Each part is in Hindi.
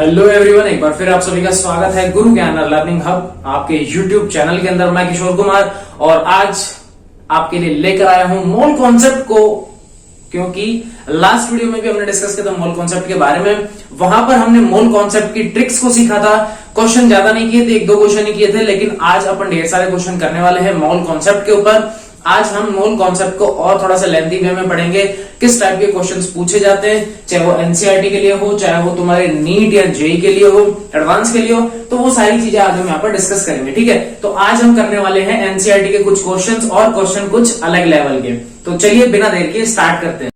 हेलो एवरीवन, एक बार फिर आप सभी का स्वागत है गुरु ज्ञान लर्निंग हब आपके यूट्यूब चैनल के अंदर। मैं किशोर कुमार और आज आपके लिए लेकर आया हूं मोल कॉन्सेप्ट को, क्योंकि लास्ट वीडियो में भी हमने डिस्कस किया था मोल कॉन्सेप्ट के बारे में। वहां पर हमने मोल कॉन्सेप्ट की ट्रिक्स को सीखा था। क्वेश्चन ज्यादा नहीं किए थे, एक दो क्वेश्चन ही किए थे, लेकिन आज अपन ढेर सारे क्वेश्चन करने वाले हैं मोल कॉन्सेप्ट के ऊपर। आज हम मोल कॉन्सेप्ट को और थोड़ा सा लेंथी वे में पढ़ेंगे, किस टाइप के क्वेश्चंस पूछे जाते हैं, चाहे वो एनसीईआरटी के लिए हो, चाहे वो तुम्हारे नीट या जेई के लिए हो, एडवांस के लिए हो, तो वो सारी चीजें आज हम यहाँ पर डिस्कस करेंगे। ठीक है, तो आज हम करने वाले हैं एनसीईआरटी के कुछ क्वेश्चंस और क्वेश्चन कुछ अलग लेवल के। तो चलिए बिना देर के स्टार्ट करते हैं।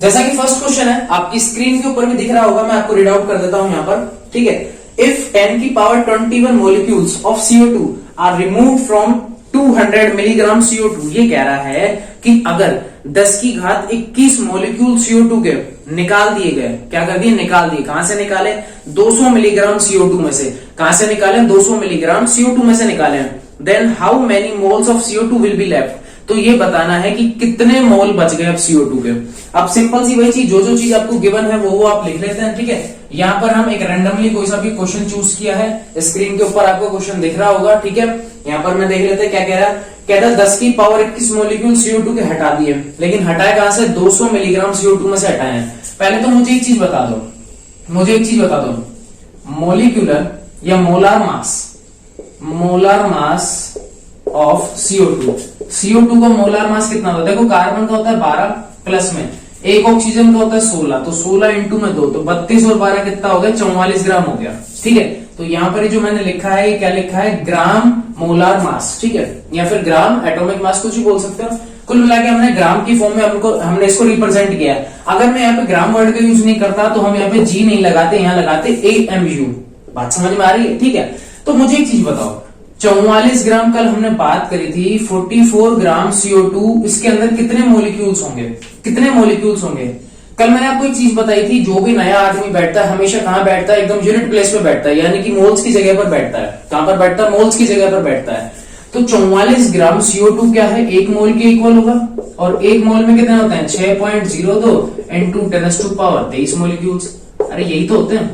जैसा कि फर्स्ट क्वेश्चन है, आपकी स्क्रीन के ऊपर भी दिख रहा होगा, मैं आपको रीड आउट कर देता हूं यहां पर। ठीक है, इफ 10 की power 21 molecules of CO2 are removed from 200 milligram CO2, ये कह रहा है कि अगर 10 की घात 21 मोलिक्यूल CO2 के निकाल दिए गए, क्या कर दिए, निकाल दिए। कहां से निकाले? 200 मिलीग्राम CO2 में से। कहां से निकाले? 200 मिलीग्राम CO2 में से निकाले। Then how many moles of CO2 will be left, तो ये बताना है कि कितने मोल बच गए अब CO2 के। अब सिंपल सी वही चीज, जो चीज आपको गिवन है वो आप लिख लेते हैं। ठीक है, यहाँ पर हम एक रैंडमली कोई सा भी क्वेश्चन चूज किया है, स्क्रीन के ऊपर आपको क्वेश्चन दिख रहा होगा। ठीक है, यहाँ पर मैं देख लेते हैं क्या कह रहा है। कह रहा है 10 की पावर 21 मोलिक्यूल CO2 के हटा दिए, लेकिन हटाए कहां से? 200 मिलीग्राम CO2 में से हटाए हैं। पहले तो मुझे एक चीज बता दो, मोलिकुलर या मोलार मास ऑफ CO2 का मोलार मास कितना होता है? देखो, कार्बन का होता है 12 प्लस में, एक ऑक्सीजन का होता है 16, तो 16 इंटू में 2, तो 32 और 12 कितना हो गया? 44 ग्राम हो गया। ठीक है, तो यहाँ पर जो मैंने लिखा है, ये क्या लिखा है? ग्राम मोलार मास। ठीक है, या फिर ग्राम एटॉमिक मास, कुछ भी बोल सकते हो। कुल मिला के हमने ग्राम की फॉर्म में हमने इसको रिप्रेजेंट किया। अगर मैं यहाँ पे ग्राम वर्ड का यूज नहीं करता तो हम यहाँ पे G नहीं लगाते, यहाँ लगाते AMU। बात समझ में आ रही है? ठीक है, तो मुझे एक चीज बताओ, 44 ग्राम कल हमने बात करी थी, 44 ग्राम CO2, इसके अंदर कितने मोलिक्यूल्स होंगे? कल मैंने आपको एक चीज बताई थी, जो भी नया आदमी बैठता है हमेशा कहां बैठता है? एकदम यूनिट प्लेस पे बैठता है, यानी कि मोल्स की जगह पर बैठता है। कहां पर बैठता है? मोल्स की जगह पर बैठता है। तो 44 ग्राम CO2 क्या है? 1 मोल के इक्वल होगा, और 1 मोल में कितने होते हैं? 6.02 इंटू 10⁻23 मोलिक्यूल्स। अरे यही तो होते हैं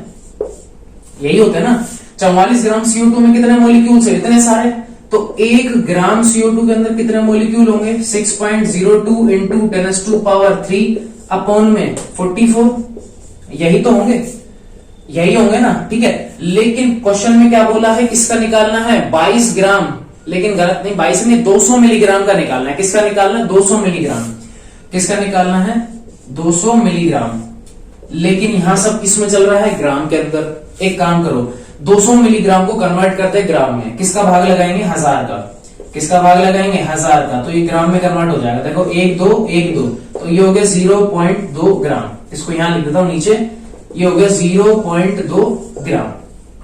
ना। 44 ग्राम CO2 में कितने मोलिक्यूल्स है? इतने सारे। तो 1 ग्राम CO2 के अंदर कितने मोलिक्यूल होंगे? 6.02 इंटू 10⁻3 अपॉन में 44। यही तो होंगे ना। ठीक है, लेकिन क्वेश्चन में क्या बोला है? किसका निकालना है? 22 ग्राम, लेकिन गलत नहीं, 22 नहीं, 200 मिलीग्राम का निकालना है। किसका निकालना है? 200 मिलीग्राम। किसका निकालना है? 200 मिलीग्राम। लेकिन यहां सब किसमें चल रहा है? ग्राम के अंदर। एक काम करो, 200 मिलीग्राम को कन्वर्ट करते हैं ग्राम में, किसका भाग लगाएंगे? 1000 का। किसका भाग लगाएंगे? 1000 का, तो ये ग्राम में कन्वर्ट हो जाएगा। देखो 1 2, तो ये हो गया 0.2 ग्राम। इसको यहां लिख देता हूं नीचे, ये हो गया 0.2 ग्राम।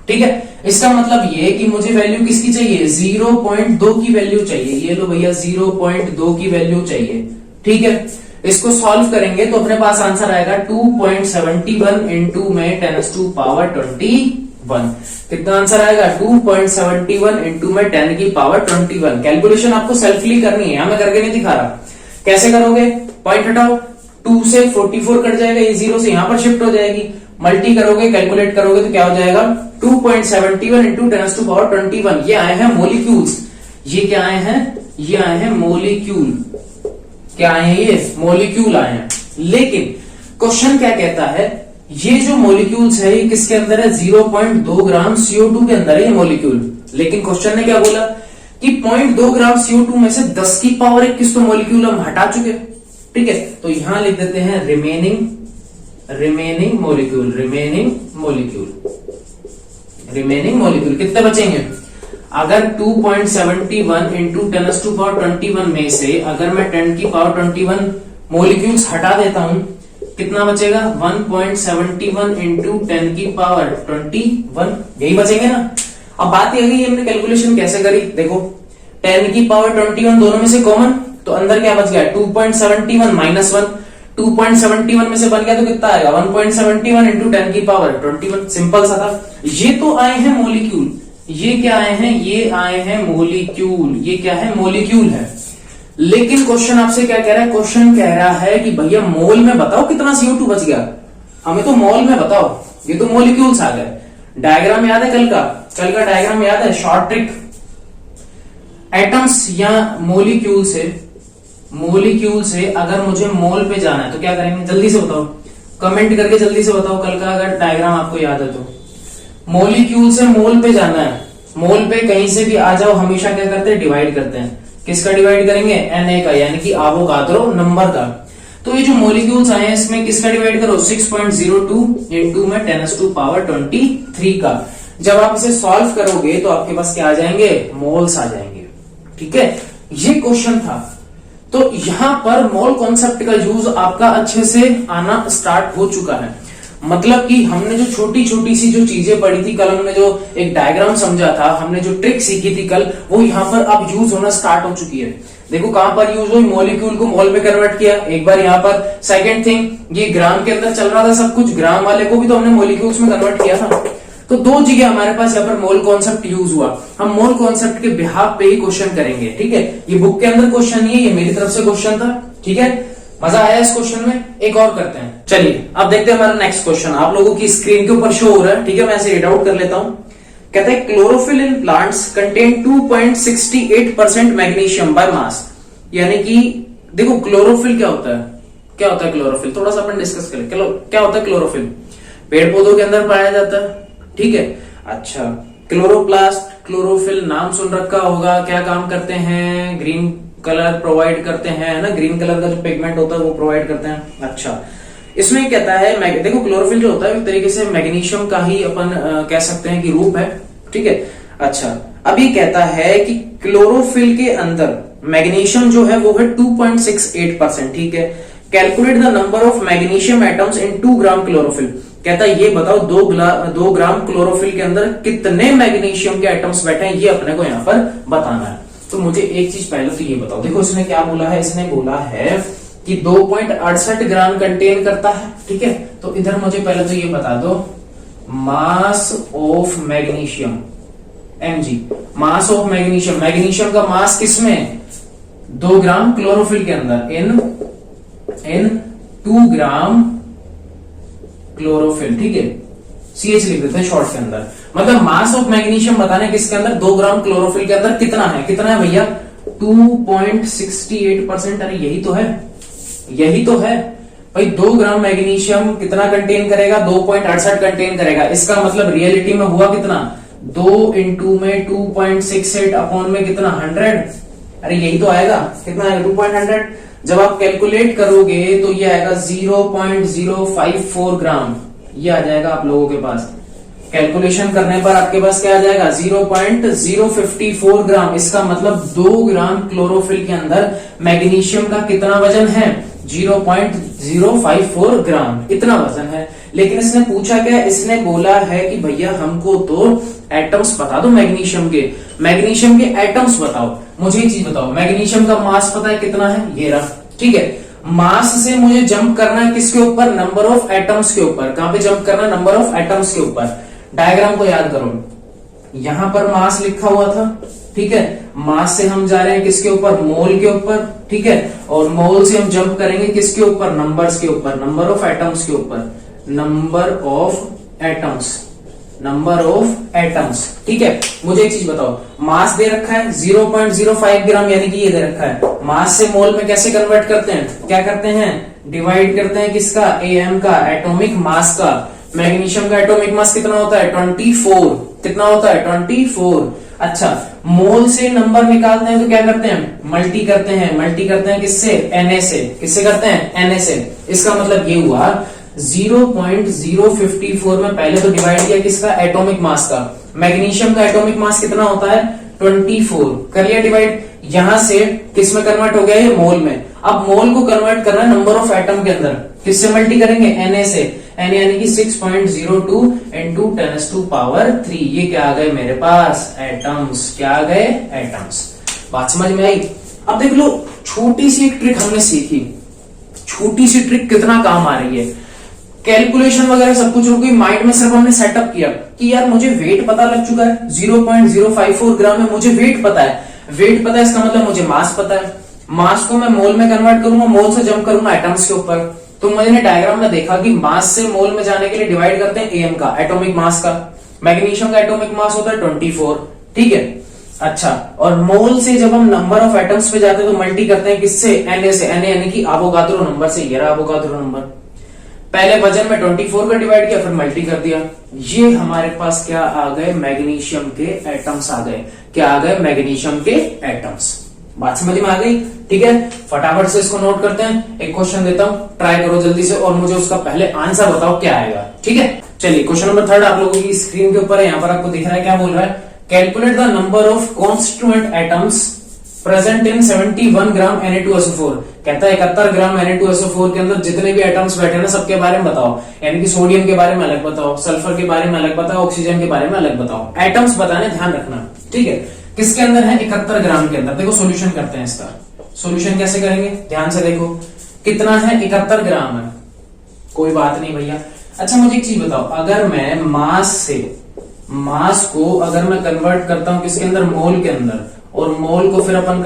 ठीक है, इसका मतलब ये कि मुझे वैल्यू किसकी चाहिए? 0.2 की वैल्यू चाहिए। ये लो भैया, 0.2 की वैल्यू चाहिए। ठीक है, इसको सॉल्व करेंगे तो अपने पास आंसर आएगा 2.71 इंटू में 10⁻21। कितना आंसर आएगा? 2.71 इंटू में 10⁻21। कैलकुलेशन आपको सेल्फली करनी है, यहां मैं करके नहीं दिखा रहा। कैसे करोगे? पॉइंट हटाओ, 2 से 44 कट जाएगा, ये 0 से यहां पर शिफ्ट हो जाएगी। मल्टी करोगे, कैलकुलेट करोगे तो क्या हो जाएगा? 2.71 इंटू 10⁻21। ये आए हैं मोलिक्यूल्स। ये क्या आए हैं? ये आए हैं मोलिक्यूल। क्या आए हैं? ये मोलिक्यूल आए हैं। लेकिन क्वेश्चन क्या कहता है? ये जो मोलिक्यूल्स है ये किसके अंदर है? 0.2 ग्राम CO2 के अंदर है ये मोलिक्यूल। लेकिन क्वेश्चन ने क्या बोला कि 0.2 ग्राम CO2 में से 10 की पावर 21 तो मोलिक्यूल हम हटा चुके। ठीक है, तो यहां लिख देते हैं रिमेनिंग मोलिक्यूल। कितने बचेंगे? अगर 2.71 इंटू 10⁻21 में से अगर मैं 10⁻21 मोलिक्यूल्स हटा देता हूं, कितना बचेगा? 1.71 इंटू 10⁻21, यही बचेंगे ना। अब बात यह है, हमने कैलकुलेशन कैसे करी? देखो 10⁻21 दोनों में से कॉमन, तो अंदर क्या बच गया? 2.71 माइनस 1, 2.71 में से बन गया तो कितना आएगा? 1.71 इंटू 10⁻21। सिंपल सा था। ये तो आए हैं मोलिक्यूल, ये क्या आए हैं, ये आए हैं मोलिक्यूल, ये क्या है, मोलिक्यूल है। लेकिन क्वेश्चन आपसे क्या कह रहा है, क्वेश्चन कह रहा है कि भैया मोल में बताओ कितना CO2 बच गया, हमें तो मोल में बताओ, ये तो मोलिक्यूल्स आ गए। डायग्राम याद है कल का डायग्राम याद है, शॉर्ट ट्रिक। एटम्स या मोलिक्यूल से अगर मुझे मोल पे जाना है तो क्या करेंगे, जल्दी से बताओ, कमेंट करके जल्दी से बताओ कल का अगर डायग्राम आपको याद है तो। मोलिक्यूल से मोल पे जाना है, मोल पे कहीं से भी आ जाओ, हमेशा क्या करते हैं, डिवाइड करते हैं। किसका डिवाइड करेंगे, Na का, यानी कि एवोगाद्रो नंबर का। तो ये जो मोलिक्यूल्स आए हैं इसमें किसका डिवाइड करो, 6.02 इंटू में 10⁻23 का। जब आप इसे सॉल्व करोगे तो आपके पास क्या आ जाएंगे, मोल्स आ जाएंगे। ठीक है, ये क्वेश्चन था। तो यहां पर मोल कॉन्सेप्ट का यूज आपका अच्छे से आना स्टार्ट हो चुका है। मतलब कि हमने जो छोटी छोटी सी जो चीजें पढ़ी थी कल, हमने जो एक डायग्राम समझा था, हमने जो ट्रिक सीखी थी कल, वो यहाँ पर अब यूज होना स्टार्ट हो चुकी है। देखो कहां पर यूज हुई, मॉलिक्यूल को मोल में कन्वर्ट किया एक बार यहाँ पर। सेकंड थिंग, ये ग्राम के अंदर चल रहा था सब कुछ, ग्राम वाले को भी तो हमने मॉलिक्यूल्स में कन्वर्ट किया था। तो दो जगह हमारे पास यहाँ पर मोल कॉन्सेप्ट यूज हुआ। हम मोल कॉन्सेप्ट के बिहाफ पे ही क्वेश्चन करेंगे। ठीक है, ये बुक के अंदर क्वेश्चन नहीं है, ये मेरी तरफ से क्वेश्चन था। ठीक है, मजा आया इस क्वेश्चन में, एक और करते हैं। चलिए अब देखते हैं हमारा नेक्स्ट क्वेश्चन, आप लोगों की स्क्रीन के ऊपर शो हो रहा है। ठीक है, मैं इसे रीड आउट कर लेता हूं। कहता है chlorophyll in plants contain 2.68% magnesium by mass. यानी कि देखो क्लोरोफिल क्या होता है, क्या होता है क्लोरोफिल, थोड़ा सा अपन डिस्कस करें। क्या होता है क्लोरोफिल, पेड़ पौधों के अंदर पाया जाता है। ठीक है, अच्छा, क्लोरोप्लास्ट, क्लोरोफिल नाम सुन रखा होगा, क्या काम करते हैं, ग्रीन कलर प्रोवाइड करते हैं, है ना, ग्रीन कलर का जो पिगमेंट होता है वो प्रोवाइड करते हैं। अच्छा, इसमें कहता है, देखो क्लोरोफिल जो होता है एक तरीके से मैग्नीशियम का ही अपन कह सकते हैं कि रूप है। ठीक है, अच्छा, अब ये कहता है कि क्लोरोफिल के अंदर मैग्नीशियम जो है वो है 2.68%। ठीक है, calculate the number of magnesium atoms in 2 gram chlorophyll. कहता है ये बताओ 2 ग्राम क्लोरोफिल के अंदर कितने मैग्नीशियम के एटम्स बैठे हैं, ये अपने को यहाँ पर बताना है। तो मुझे एक चीज पहले तो ये बताओ, देखो इसने क्या बोला है, इसने बोला है कि 2.68 ग्राम कंटेन करता है। ठीक है, तो इधर मुझे पहले तो ये बता दो, mass of magnesium mg, mass of magnesium, magnesium का मास किसमें, 2 ग्राम क्लोरोफिल के अंदर, इन 2 ग्राम क्लोरोफिल। ठीक है, CH लिख देते हैं शॉर्ट के अंदर। मतलब मास ऑफ मैग्नीशियम बताने किसके अंदर, 2 ग्राम क्लोरोफिल के अंदर कितना है भैया, 2.68%। अरे यही तो है भाई, 2 ग्राम मैग्नीशियम कितना कंटेन करेगा, 2.68 कंटेन करेगा। इसका मतलब रियलिटी में हुआ कितना, 2 इंटू में 2.68 अपॉन में कितना, 100। अरे यही तो आएगा, कितना आएगा, 2.100। जब आप कैलकुलेट करोगे तो ये आएगा 0.054 ग्राम, ये आ जाएगा आप लोगों के पास। कैलकुलेशन करने पर आपके पास क्या आ जाएगा, 0.054 ग्राम। इसका मतलब 2 ग्राम क्लोरोफिल के अंदर मैग्नीशियम का कितना वजन है, 0.054 ग्राम, इतना वजन है। लेकिन इसने पूछा क्या, इसने बोला है कि भैया हमको तो एटम्स बता दो मैग्नीशियम के एटम्स बताओ। मुझे एक चीज बताओ, मैग्नीशियम का मास पता है कितना है, ये रहा। ठीक है, मास से मुझे जंप करना है किसके ऊपर, नंबर ऑफ एटम्स के ऊपर। कहां पे जंप करना है, नंबर ऑफ एटम्स के ऊपर। डायग्राम को याद करो, यहां पर मास लिखा हुआ था। ठीक है, मास से हम जा रहे हैं किसके ऊपर, मोल के ऊपर। ठीक है, और मोल से हम जंप करेंगे किसके ऊपर, नंबर्स के ऊपर, नंबर ऑफ एटम्स के ऊपर, नंबर ऑफ एटम्स। ठीक है, मुझे एक चीज बताओ, मास दे रखा है 0.05 ग्राम, यानी कि ये दे रखा है। मास से मोल में कैसे कन्वर्ट करते हैं, क्या करते हैं, डिवाइड करते हैं किसका, am का, एटॉमिक मास का। मैग्नीशियम का एटॉमिक मास कितना होता है, 24। कितना होता है, 24। अच्छा, मोल से नंबर निकालते हैं तो क्या करते हैं, मल्टी करते हैं किससे, Na से। किससे करते हैं, Na से। इसका मतलब ये हुआ 0.054 में पहले तो डिवाइड किया किसका, एटॉमिक मास का। मैग्नीशियम का एटॉमिक मास कितना होता है, 24। कर लिया डिवाइड, यहां से किस में कन्वर्ट हो गया, ये मोल में। अब मोल को कन्वर्ट करना है नंबर ऑफ एटम के अंदर, किससे मल्टी करेंगे, Na से। Na यानी कि 6.02 इंटू 10⁻3। ये क्या आ गए मेरे पास, एटम्स। क्या आ गए, एटम्स। बात समझ में आई। अब देख लो, छोटी सी एक ट्रिक हमने सीखी, छोटी सी ट्रिक कितना काम आ रही है। कैलकुलेशन वगैरह सब कुछ हो गई, माइंड में सिर्फ हमने सेटअप किया कि यार मुझे वेट पता लग चुका है 0.054 ग्राम है, मुझे वेट पता है। वेट पता है इसका मतलब मुझे मास पता है। मास को मैं मोल में कन्वर्ट करूंगा, मोल से जंप करूंगा एटम्स के ऊपर। तो मैंने डायग्राम में देखा कि मास से मोल में जाने के लिए डिवाइड करते हैं एम का, एटॉमिक मास का। मैग्नीशियम का एटॉमिक मास होता है 24, ठीक है। अच्छा, और मोल से जब हम नंबर ऑफ एटम्स पे जाते हैं तो मल्टी करते हैं किससे, Na से। Na यानी कि एवोगाद्रो नंबर से। ये रहा एवोगाद्रो नंबर। पहले वजन में 24 का डिवाइड किया, फिर मल्टी कर दिया। ये हमारे पास क्या आ गए, मैग्नीशियम के एटम्स आ गए। क्या आ गए, मैग्नीशियम के एटम्स। बात समझ में आ गई, ठीक है। फटाफट से इसको नोट करते हैं। एक क्वेश्चन देता हूं, ट्राई करो जल्दी से और मुझे उसका पहले आंसर बताओ क्या आएगा, ठीक है। चलिए क्वेश्चन नंबर 3 आप लोगों की स्क्रीन के ऊपर है, यहाँ पर आपको दिख रहा है क्या बोल रहा है। Calculate the number of constituent atoms present in 71 gram Na2SO4। कहता है 71 ग्राम Na2SO4 के अंदर जितने भी एटम्स बैठे ना सबके बारे में बताओ। यानी कि सोडियम के बारे में अलग बताओ, सल्फर के बारे में अलग बताओ, ऑक्सीजन के बारे में अलग बताओ। एटम्स बताने, ध्यान रखना, ठीक है। किसके अंदर है, 71 ग्राम के अंदर। देखो सोल्यूशन करते हैं इसका। सोल्यूशन कैसे करेंगे, ध्यान से देखो। कितना है, 71 ग्राम है, कोई बात नहीं भैया। अच्छा मुझे एक चीज बताओ, अगर मैं मास से, मास को अगर मैं कन्वर्ट करता हूं किसके अंदर, मोल के अंदर, और मोल को फिर अपन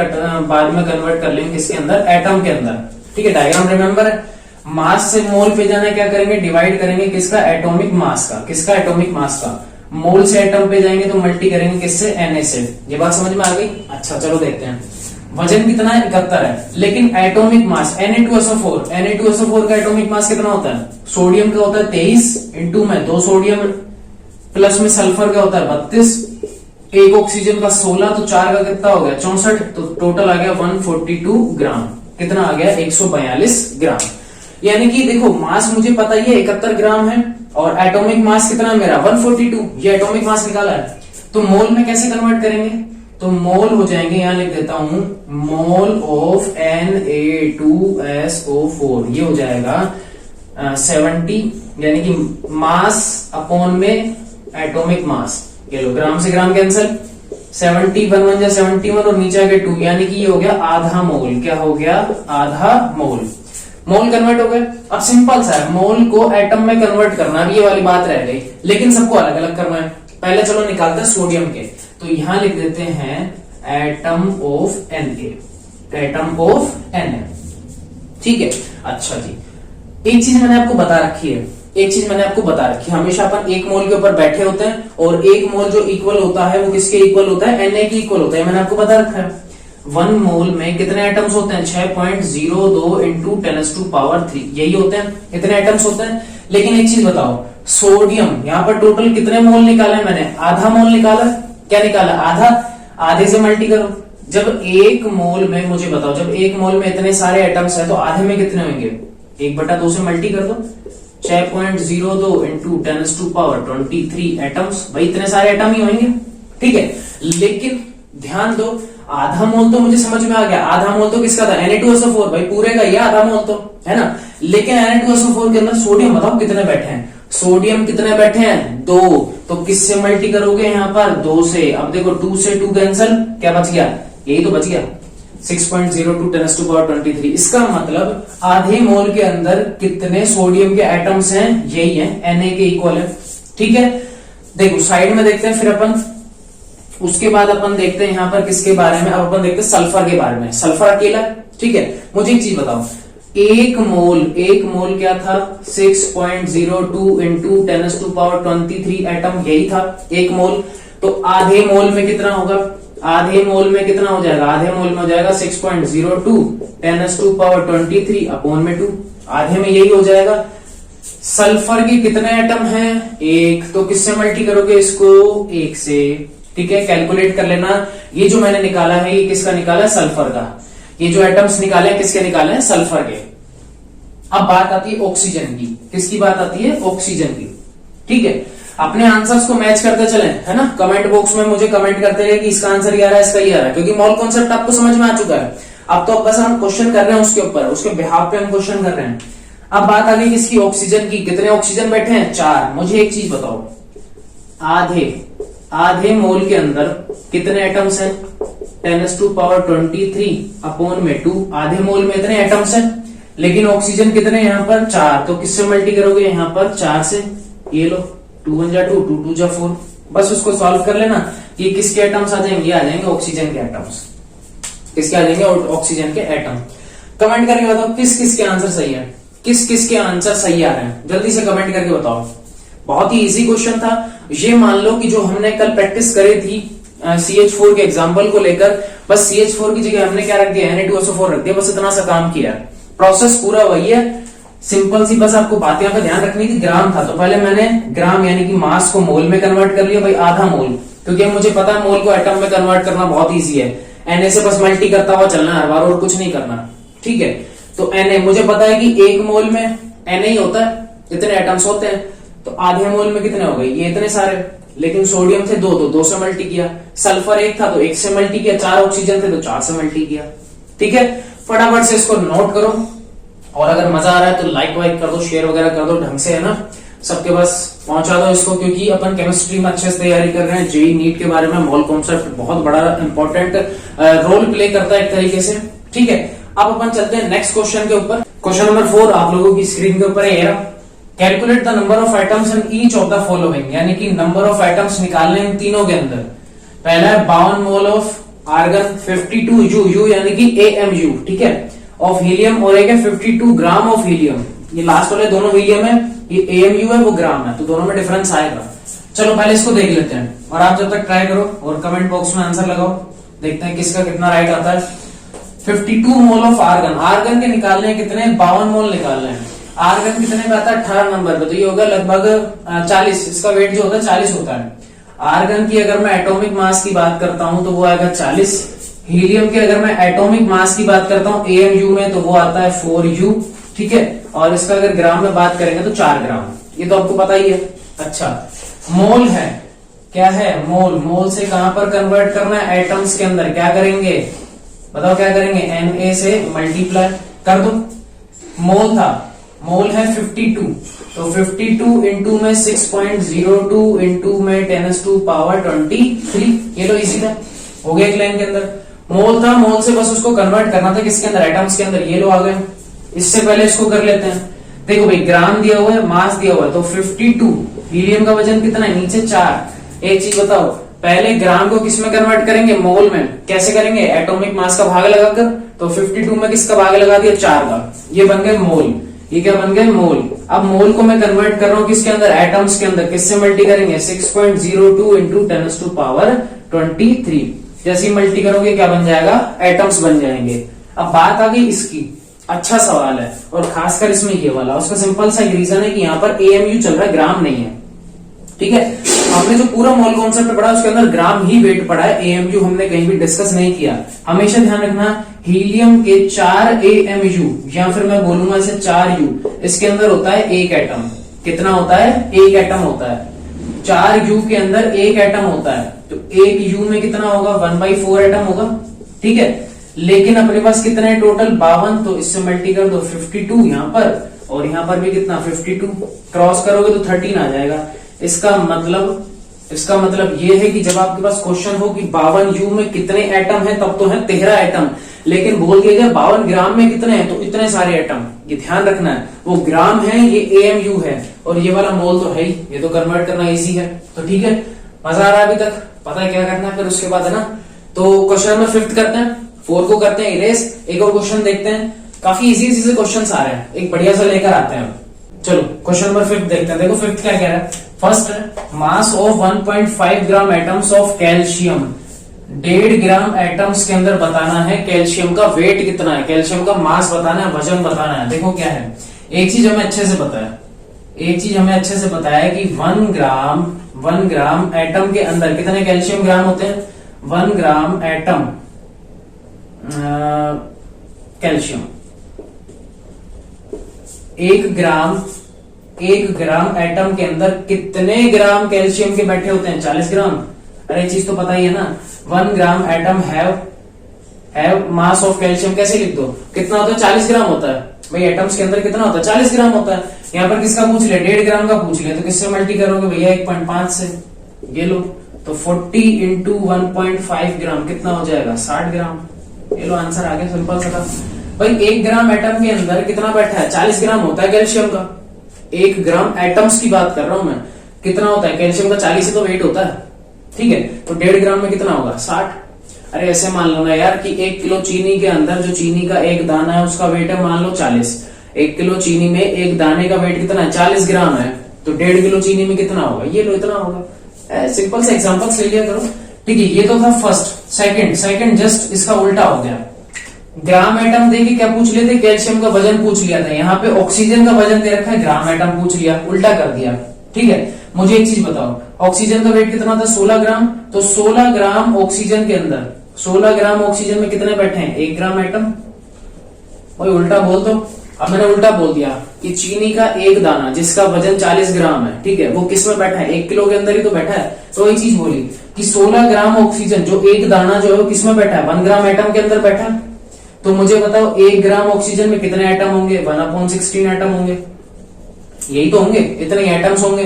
बाद में कन्वर्ट कर लेंगे किसके अंदर, एटम के अंदर, ठीक है। डायग्राम रिमेंबर है। मास से मोल पे जाना, क्या करेंगे, डिवाइड करेंगे किसका, एटॉमिक मास का। किसका, एटॉमिक मास का। मोल से एटम पे जाएंगे तो मल्टी करेंगे किससे, Na से। ये बात समझ में आ गई। अच्छा चलो देखते हैं। वजन कितना है, 71 है, लेकिन एटॉमिक मास Na2SO4, Na2SO4 का एटॉमिक मास कितना होता है, सोडियम का होता है 23, इंटू में 2 सोडियम प्लस में सल्फर का होता है 32, एक ऑक्सीजन का 16, तो 4 का कितना हो गया, 64, तो टोटल आ गया 142 ग्राम। कितना आ गया, 142 ग्राम। यानी कि देखो मास मुझे पता ही है 71 ग्राम है, और एटॉमिक मास कितना है मेरा, 142। ये एटॉमिक मास निकाला है। तो मोल में कैसे कन्वर्ट करेंगे, तो मोल हो जाएंगे, यहां लिख देता हूं, मोल ऑफ Na2SO4, ये हो जाएगा 70, यानी कि मास अपॉन में एटॉमिक मास। ये लो, ग्राम से ग्राम कैंसिल, 71 1 71 और नीचे आगे 2, यानी कि ये हो गया आधा मोल। क्या हो गया, आधा मोल। मोल कन्वर्ट हो गए। अब सिंपल सा है, मोल को एटम में कन्वर्ट करना, ये वाली बात रह गई, लेकिन सबको अलग अलग करना है। पहले चलो निकालते हैं सोडियम के, तो यहां लिख देते हैं atom of Na, atom of Na, ठीक है। अच्छा जी, एक चीज मैंने आपको बता रखी है, हमेशा अपन एक मोल के ऊपर बैठे होते हैं, और एक मोल जो इक्वल होता है वो किसके इक्वल होता है, Na के इक्वल होता है। मैंने आपको बता रखा है 1 मोल में कितने एटम्स होते हैं, 6.02 इंटू 10⁻³ यही होते हैं, इतने एटम्स होते हैं। लेकिन एक चीज बताओ, सोडियम यहाँ पर टोटल कितने मोल निकाले मैंने, आधा मोल निकाला। क्या निकाला, आधा। आधे से मल्टी करो। जब एक मोल में, मुझे बताओ, जब एक मोल में इतने सारे एटम्स है तो आधे में कितने होंगे, 1/2 से मल्टी कर दो। 6.02 इंटू 10⁻23 एटम्स, भाई इतने सारे एटम ही होंगे, ठीक है। लेकिन ध्यान दो, आधा मोल तो मुझे समझ में आ गया, आधा मोल तो किसका था, Na2SO4, भाई पूरे का ये आधा मोल तो है ना। लेकिन Na2SO4 के अंदर सोडियम बताओ कितने बैठे हैं, सोडियम कितने बैठे हैं, 2, तो किससे मल्टी करोगे यहाँ पर, 2 से। अब देखो 2 से 2 कैंसिल, क्या बच गया, यही तो बच गया, 6.02 10⁻23। इसका मतलब आधे मोल के अंदर कितने सोडियम के एटम्स हैं, यही है, Na के इक्वल है, ठीक है। देखो साइड में देखते हैं फिर अपन, उसके बाद अपन देखते हैं यहाँ पर किसके बारे में, अब अपन देखते हैं सल्फर के बारे में। सल्फर अकेला, ठीक है। मुझे एक चीज बताओ, एक मोल क्या था, 6.02 इंटू 10⁻23 एटम, यही था एक मोल। तो आधे मोल में कितना होगा, आधे मोल में कितना हो जाएगा, आधे मोल में हो जाएगा 6.02 10⁻23 अपॉन में 2, आधे में यही हो जाएगा। सल्फर के कितने एटम हैं, 1, तो किससे मल्टी करोगे इसको, 1 से, ठीक है। कैलकुलेट कर लेना, ये जो मैंने निकाला है ये किसका निकाला है, सल्फर का। ये जो एटम्स निकाले हैं किसके निकाले हैं, सल्फर के। अब बात आती है ऑक्सीजन की, किसकी बात आती है, ऑक्सीजन की, ठीक है। अपने आंसर्स को मैच करते चलें, है ना। कमेंट बॉक्स में मुझे कमेंट करते रहे कि इसका आंसर ये आ रहा है, इसका ये आ रहा है, क्योंकि मॉल कॉन्सेप्ट आपको समझ में आ चुका है। अब तो बस हम क्वेश्चन कर रहे हैं उसके ऊपर, उसके बिहाफ पे हम क्वेश्चन कर रहे हैं। अब बात आ गई किसकी, ऑक्सीजन की। कितने ऑक्सीजन बैठे हैं, 4। मुझे एक चीज बताओ, आधे मोल के अंदर कितने एटम्स हैं, 10⁻23 अपॉन में 2, आधे मोल में इतने एटम्स हैं। लेकिन ऑक्सीजन कितने यहाँ पर 4, तो किससे मल्टी करोगे यहाँ पर 4 से, ये लो 2 1 जा 2 2 2 जा 4, बस उसको सॉल्व कर लेना। ये किसके एटम्स आ जाएंगे, आ जाएंगे ऑक्सीजन के एटम्स। किसके आ जाएंगे, ऑक्सीजन के एटम। कमेंट करके बताओ किस किस के आंसर सही है, किस किस के आंसर सही आ रहे हैं, जल्दी से कमेंट करके बताओ। बहुत ही इजी क्वेश्चन था। ये मान लो कि जो हमने कल प्रैक्टिस करी थी CH4 के एग्जाम्पल को लेकर, बस CH4 की जगह हमने क्या रख दिया, Na2SO4 रख दिया, बस इतना सा काम किया। प्रोसेस पूरा वही है, सिंपल सी, बस आपको बात यहाँ पे ध्यान रखनी थी। ग्राम था तो पहले मैंने ग्राम यानी कि मास को मोल में कन्वर्ट कर लिया भाई, आधा मोल, क्योंकि मुझे पता है मोल को एटम में कन्वर्ट करना बहुत ईजी है। Na से बस मल्टी करता हुआ चलना हर बार और कुछ नहीं करना, ठीक है। तो Na मुझे पता है कि एक मोल में Na ही होता है, इतने एटम्स होते हैं, तो आधे मोल में कितने हो गए, ये इतने सारे। लेकिन सोडियम थे 2 तो 2 से मल्टी किया, सल्फर 1 था तो 1 से मल्टी किया, 4 ऑक्सीजन थे तो 4 से मल्टी किया, ठीक है। फटाफट से इसको नोट करो, और अगर मजा आ रहा है तो लाइक वाइक कर दो, शेयर वगैरह कर दो ढंग से, है ना, सबके पास पहुंचा दो इसको, क्योंकि अपन केमिस्ट्री में अच्छे से तैयारी कर रहे हैं। जेई नीट के बारे में मोल कॉन्सेप्ट बहुत बड़ा इंपॉर्टेंट रोल प्ले करता है एक तरीके से, ठीक है। अब अपन चलते हैं नेक्स्ट क्वेश्चन के ऊपर। क्वेश्चन नंबर 4 आप लोगों की स्क्रीन के ऊपर है। Calculate the number of atoms in each of the following, यानी कि नंबर ऑफ एटम्स निकालने इन तीनों के अंदर। पहला है 52 मोल ऑफ आर्गन, 52 यू यानी कि AMU, ठीक है, ऑफ हीलियम, और एक है 52 ग्राम ऑफ हीलियम। ये लास्ट वाले दोनों हीलियम है, ये AMU है, वो ग्राम है, तो दोनों में डिफरेंस आएगा। चलो पहले इसको देख लेते हैं, और आप जब तक ट्राई करो और कमेंट बॉक्स में आंसर लगाओ, देखते हैं किसका कितना राइट आता है। 52 मोल ऑफ आर्गन, आर्गन के निकालने हैं कितने, 52 मोल निकालने हैं। आर्गन कितने पे आता है, 18 नंबर पे, तो ये होगा लगभग 40, इसका वेट जो होता है 40 होता है। आर्गन की अगर मैं एटॉमिक मास की बात करता हूं तो वो आएगा 40। हीलियम की अगर मैं एटॉमिक मास की बात करता हूं AMU में, तो वो आता है 4U, ठीक है। और इसका अगर ग्राम में बात करेंगे तो 4 ग्राम, ये तो आपको पता ही है। अच्छा, मोल है, क्या है, मोल। मोल से कहां पर कन्वर्ट करना है, एटम्स के अंदर। क्या करेंगे बताओ, क्या करेंगे, Na से मल्टीप्लाई कर दो। मोल था, मोल है 52, तो 52 इंटू में 6.02 इंटू में 10⁻23, ये तो इजी था, हो गया एक लाइन के अंदर। मोल था, मोल से बस उसको कन्वर्ट करना था किसके अंदर, एटम्स के अंदर, ये लो आ गए। इससे पहले इसको कर लेते हैं। देखो भाई, ग्राम दिया हुआ है, मास दिया हुआ है, तो 52, हीलियम का वजन कितना है, नीचे 4। एक चीज बताओ, पहले ग्राम को किस में कन्वर्ट करेंगे, मोल में। कैसे करेंगे, एटॉमिक मास का भाग लगाकर, तो 52 में किसका भाग लगा दिया, 4 का, ये बन गए मोल। ये क्या बन गए, मोल। अब मोल को मैं कन्वर्ट कर रहा हूं किसके अंदर, एटम्स के अंदर। किससे मल्टी करेंगे, 6.02 इंटू 10⁻23। जैसे ही मल्टी करोगे क्या बन जाएगा, एटम्स बन जाएंगे। अब बात आ गई इसकी, अच्छा सवाल है, और खासकर इसमें ये वाला, उसका सिंपल सा रीजन है कि यहाँ पर AMU चल रहा है, ग्राम नहीं है, ठीक है। हमने जो पूरा मोल कॉन्सेप्ट पढ़ा उसके अंदर ग्राम ही वेट पढ़ा है, AMU हमने कहीं भी डिस्कस नहीं किया। हमेशा ध्यान रखना, हीलियम के 4 AMU, या फिर मैं बोलूंगा इसे 4U, इसके अंदर होता है एक एटम। कितना होता है, एक एटम होता है। 4U के अंदर एक एटम होता है, तो एक U में कितना होगा, 1/4 एटम होगा, ठीक है। लेकिन अपने पास कितना है टोटल, 52, तो इससे मल्टी कर दो 52 यहाँ पर, और यहाँ पर भी कितना 52, क्रॉस करोगे तो 13 आ जाएगा। इसका मतलब ये है कि जब आपके पास क्वेश्चन हो कि 52U में कितने एटम है, तब तो है 13 एटम, लेकिन बोल दिया गया 52 ग्राम में कितने हैं, तो इतने सारे एटम। ये ध्यान रखना है, वो ग्राम है, ये AMU है, और ये वाला मोल तो है ही, ये तो कन्वर्ट करना इजी है। तो ठीक है, मजा आ रहा है अभी तक, पता है क्या करना है फिर उसके बाद, है ना। तो क्वेश्चन नंबर 5 करते हैं, 4 को करते हैं इरेज। एक और क्वेश्चन देखते हैं, काफी इजी से क्वेश्चन आ रहे हैं, एक बढ़िया सा लेकर आते हैं। चलो क्वेश्चन नंबर 5 देखते हैं। देखो 5 क्या कह रहा है, first, mass of 1.5 gram atoms of calcium. 1.5 gram atoms के अंदर बताना है कैल्शियम का वेट कितना है, कैल्शियम का मास बताना है, वजन बताना है। देखो क्या है, एक चीज हमें अच्छे से पता है कि 1 ग्राम एटम के अंदर कितने कैल्शियम ग्राम होते हैं, 1 gram atom calcium, 1 gram atom के अंदर कितने ग्राम कैल्शियम के बैठे होते हैं, 40 ग्राम। अरे चीज तो पता ही है ना, 1 gram atom have mass of calcium, कैसे लिख दो, कितना होता है, 40 ग्राम होता है। भाई एटम्स के अंदर कितना होता है, 40 ग्राम होता है। यहाँ पर किसका पूछ लिया, 1.5 ग्राम का पूछ लिया, तो किससे मल्टी करोगे भैया, 1.5 से, ये लो, तो 40 इंटू 1.5 ग्राम कितना हो जाएगा, 60 ग्राम। ये लो आंसर आ गया, सिंपल सा था। भाई 1 ग्राम एटम के अंदर कितना बैठा है? 40 ग्राम होता है कैल्शियम का। 1 ग्राम एटम्स की बात कर रहा हूं मैं, कितना होता है कैल्शियम का? 40 ही तो वेट होता है, ठीक है। तो 1.5 ग्राम में कितना होगा? 60। अरे ऐसे मान लो ना यार कि 1 किलो चीनी के अंदर जो चीनी का एक दाना है उसका वेट है मान लो 40। 1 किलो चीनी में एक दाने का वेट कितना है? 40 ग्राम है। तो 1.5 किलो चीनी में कितना होगा? ये लो इतना होगा। सिंपल से एग्जांपल्स ले लिया करो, ठीक है। ये तो था फर्स्ट। सेकंड जस्ट इसका उल्टा हो गया। ग्राम एटम दे के क्या पूछ लेते? कैल्शियम का वजन पूछ लिया था। यहाँ पे ऑक्सीजन का वजन दे रखा है, ग्राम एटम पूछ लिया, उल्टा कर दिया, ठीक है। मुझे एक चीज बताओ, ऑक्सीजन का वेट कितना था? 16 ग्राम। तो 16 ग्राम ऑक्सीजन के अंदर 16 ग्राम ऑक्सीजन में कितने बैठे हैं? 1 ग्राम एटम। भाई उल्टा बोल दो। अब मैंने उल्टा बोल दिया कि चीनी का एक दाना जिसका वजन 40 ग्राम है, ठीक है, वो किस में बैठा है? 1 किलो के अंदर ही तो बैठा है। तो एक चीज बोली कि 16 ग्राम ऑक्सीजन जो एक दाना जो है वो किस में बैठा है? 1 ग्राम एटम के अंदर बैठा है। तो मुझे बताओ 1 ग्राम ऑक्सीजन में कितने एटम होंगे? 1/16 एटम होंगे, यही तो होंगे, इतने एटम्स होंगे।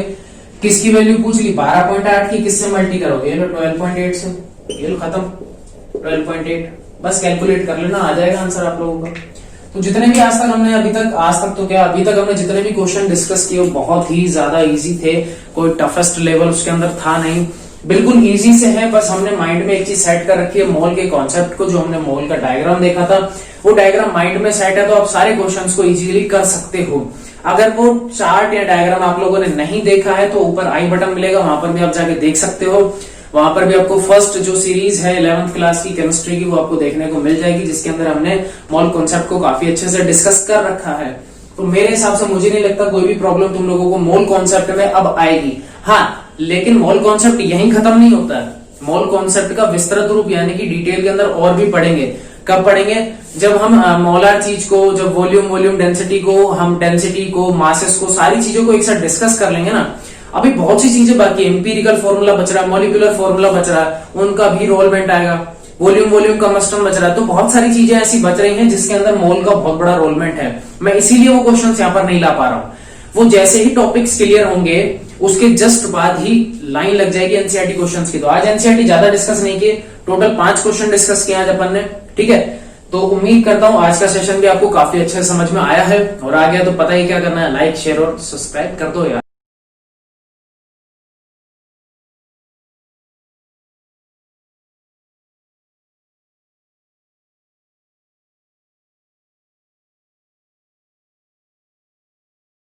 किसकी वैल्यू पूछ ली? 12.8 की। किससे मल्टी करोगे? ये लो 12.8 से, ये लो खत्म 12.8। बस कैलकुलेट कर लेना, आ जाएगा आंसर आप लोगों का। तो जितने भी आज तक हमने अभी तक हमने जितने भी क्वेश्चन डिस्कस किए वो बहुत ही ज्यादा इजी थे। कोई टफेस्ट लेवल उसके अंदर था नहीं, बिल्कुल इजी से है। बस हमने माइंड में एक चीज सेट कर रखी है, मोल के कॉन्सेप्ट को। जो हमने मोल का डायग्राम देखा था वो डायग्राम माइंड में सेट है, तो आप सारे क्वेश्चंस को इजीली कर सकते हो। अगर वो चार्ट या डायग्राम आप लोगों ने नहीं देखा है तो ऊपर आई बटन मिलेगा, वहां पर भी आप जाके देख सकते हो। वहां पर भी आपको फर्स्ट जो सीरीज है 11th क्लास की केमिस्ट्री की वो आपको देखने को मिल जाएगी, जिसके अंदर हमने मोल कॉन्सेप्ट को काफी अच्छे से डिस्कस कर रखा है। तो मेरे हिसाब से मुझे नहीं लगता कोई भी प्रॉब्लम तुम लोगों को मोल कॉन्सेप्ट में अब आएगी। हाँ, लेकिन मोल कॉन्सेप्ट यहीं खत्म नहीं होता है। मोल कॉन्सेप्ट का विस्तृत रूप यानी कि डिटेल के अंदर और भी पढ़ेंगे। कब पढ़ेंगे? जब हम मोलार चीज को, जब वॉल्यूम डेंसिटी को, हम डेंसिटी को, मासेस को, सारी चीजों को एक साथ डिस्कस कर लेंगे ना। अभी बहुत सी चीजें बाकी है। एम्पिरिकल फॉर्मूला बच रहा है, मॉलिक्यूलर फॉर्मूला बच रहा है, उनका भी रोलमेंट आएगा। वॉल्यूम कम्बस्टन बच रहा है। तो बहुत सारी चीजें ऐसी बच रही हैं जिसके अंदर मोल का बहुत बड़ा रोलमेंट है। मैं इसीलिए वो क्वेश्चन यहाँ पर नहीं ला पा रहा हूँ। वो जैसे ही टॉपिक्स क्लियर होंगे उसके जस्ट बाद ही लाइन लग जाएगी एनसीईआरटी क्वेश्चंस की। तो आज एनसीईआरटी ज्यादा डिस्कस नहीं किए, टोटल 5 क्वेश्चन डिस्कस किए आज अपन ने, ठीक है। तो उम्मीद करता हूं आज का सेशन भी आपको काफी अच्छे से समझ में आया है, और आ गया तो पता ही क्या करना है, लाइक शेयर और सब्सक्राइब कर दो यार।